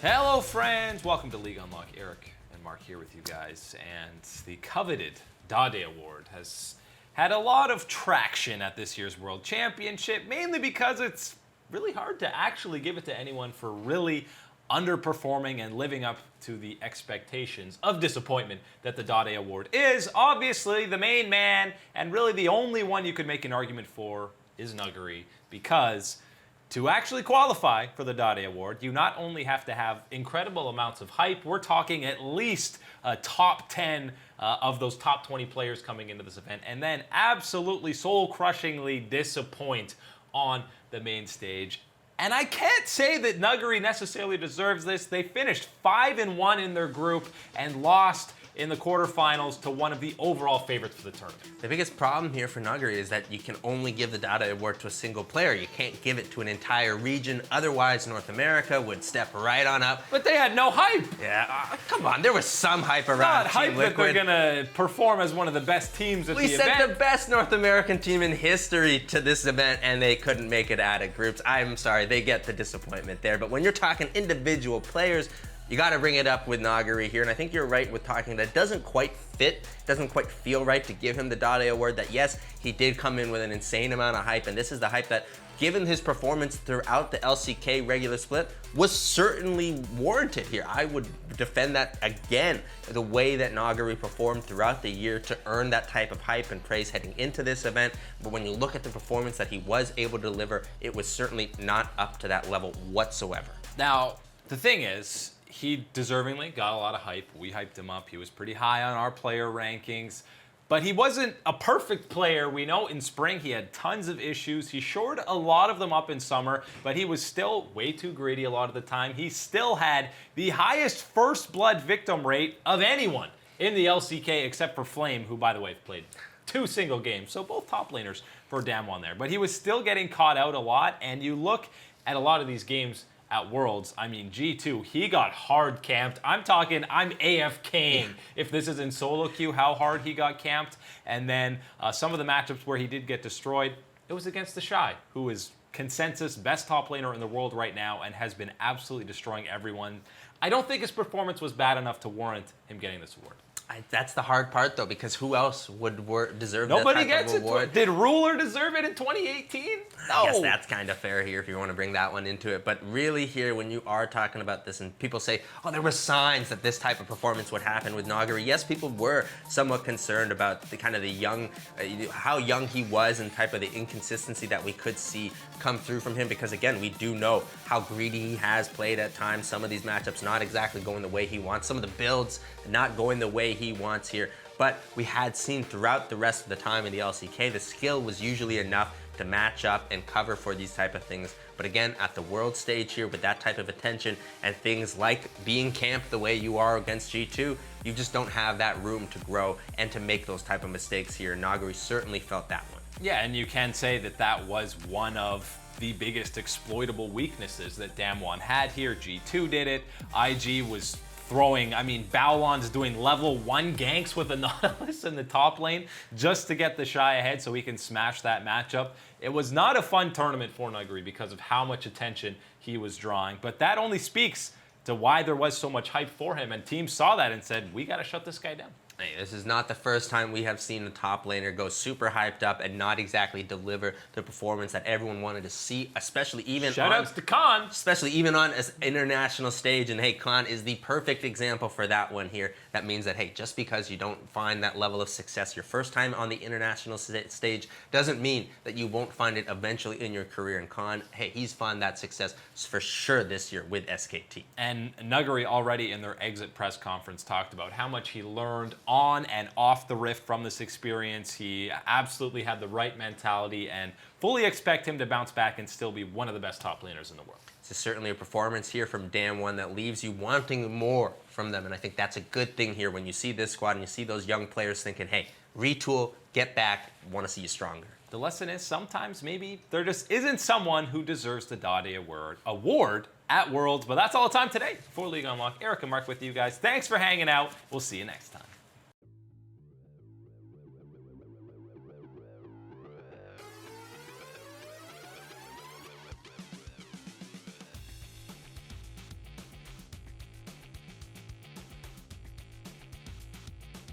Hello, friends. Welcome to League Unlock. Eric and Mark here with you guys. And the coveted Dade Award has had a lot of traction at this year's World Championship, mainly because it's really hard to actually give it to anyone for really underperforming and living up to the expectations of disappointment that the Dade Award is. Obviously, the main man, and really the only one you could make an argument for, is Nuguri, because to actually qualify for the Dade Award, you not only have to have incredible amounts of hype, we're talking at least a top 10 of those top 20 players coming into this event, and then absolutely soul-crushingly disappoint on the main stage. And I can't say that Nuguri necessarily deserves this. They finished 5-1 in their group and lost in the quarterfinals to one of the overall favorites for the tournament. The biggest problem here for Nuguri is that you can only give the Dade Award to a single player. You can't give it to an entire region. Otherwise, North America would step right on up. But they had no hype. Yeah, come on. There was some hype around Not hype Team that they're Liquid. going to perform as one of the best teams at the event. We sent the best North American team in history to this event, and they couldn't make it out of groups. I'm sorry, they get the disappointment there. But when you're talking individual players, you got to bring it up with Nuguri here, and I think you're right with talking that it doesn't quite fit, doesn't quite feel right to give him the Dade Award. That yes, he did come in with an insane amount of hype, and this is the hype that, given his performance throughout the LCK regular split, was certainly warranted here. I would defend that again, the way that Nuguri performed throughout the year to earn that type of hype and praise heading into this event. But when you look at the performance that he was able to deliver, it was certainly not up to that level whatsoever. Now, the thing is, he deservingly got a lot of hype. We hyped him up. He was pretty high on our player rankings. But he wasn't a perfect player. We know in spring he had tons of issues. He shored a lot of them up in summer, but he was still way too greedy a lot of the time. He still had the highest first blood victim rate of anyone in the LCK except for Flame, who, by the way, played 2 single games. So both top laners for Damwon there. But he was still getting caught out a lot, and you look at a lot of these games at Worlds, I mean, G2, he got hard camped. I'm talking, I'm AFKing if this is in solo queue, how hard he got camped. And then some of the matchups where he did get destroyed, it was against the Shy, who is consensus best top laner in the world right now and has been absolutely destroying everyone. I don't think his performance was bad enough to warrant him getting this award. That's the hard part, though, because who else would deserve Nobody that type gets of award? it. Did Ruler deserve it in 2018? No. I guess that's kind of fair here if you want to bring that one into it. But really here, when you are talking about this and people say, oh, there were signs that this type of performance would happen with Nuguri. Yes, people were somewhat concerned about the kind of the young, how young he was and type of the inconsistency that we could see come through from him. Because again, we do know how greedy he has played at times. Some of these matchups not exactly going the way he wants. Some of the builds not going the way he wants here. But we had seen throughout the rest of the time in the LCK, the skill was usually enough to match up and cover for these type of things. But again, at the world stage here with that type of attention and things like being camped the way you are against G2, you just don't have that room to grow and to make those type of mistakes here. Nuguri certainly felt that one. Yeah, and you can say that that was one of the biggest exploitable weaknesses that Damwon had here. G2 did it. IG was throwing, I mean, Baolon's doing level 1 ganks with a Nautilus in the top lane just to get the Shy ahead so he can smash that matchup. It was not a fun tournament for Nuguri because of how much attention he was drawing, but that only speaks to why there was so much hype for him, and teams saw that and said, we got to shut this guy down. Hey, this is not the first time we have seen a top laner go super hyped up and not exactly deliver the performance that everyone wanted to see, especially even Shoutouts to Khan. Especially even on an international stage. And hey, Khan is the perfect example for that one here. That means that, hey, just because you don't find that level of success your first time on the international stage doesn't mean that you won't find it eventually in your career. And Khan, hey, he's found that success for sure this year with SKT. And Nuguri already in their exit press conference talked about how much he learned on and off the rift from this experience. He absolutely had the right mentality and fully expect him to bounce back and still be one of the best top laners in the world. It's certainly a performance here from Damwon that leaves you wanting more from them, and I think that's a good thing here when you see this squad and you see those young players thinking, hey, retool, get back, want to see you stronger. The lesson is sometimes maybe there just isn't someone who deserves the Dade award at Worlds, but that's all the time today for League Unlock. Eric and Mark with you guys. Thanks for hanging out. We'll see you next time.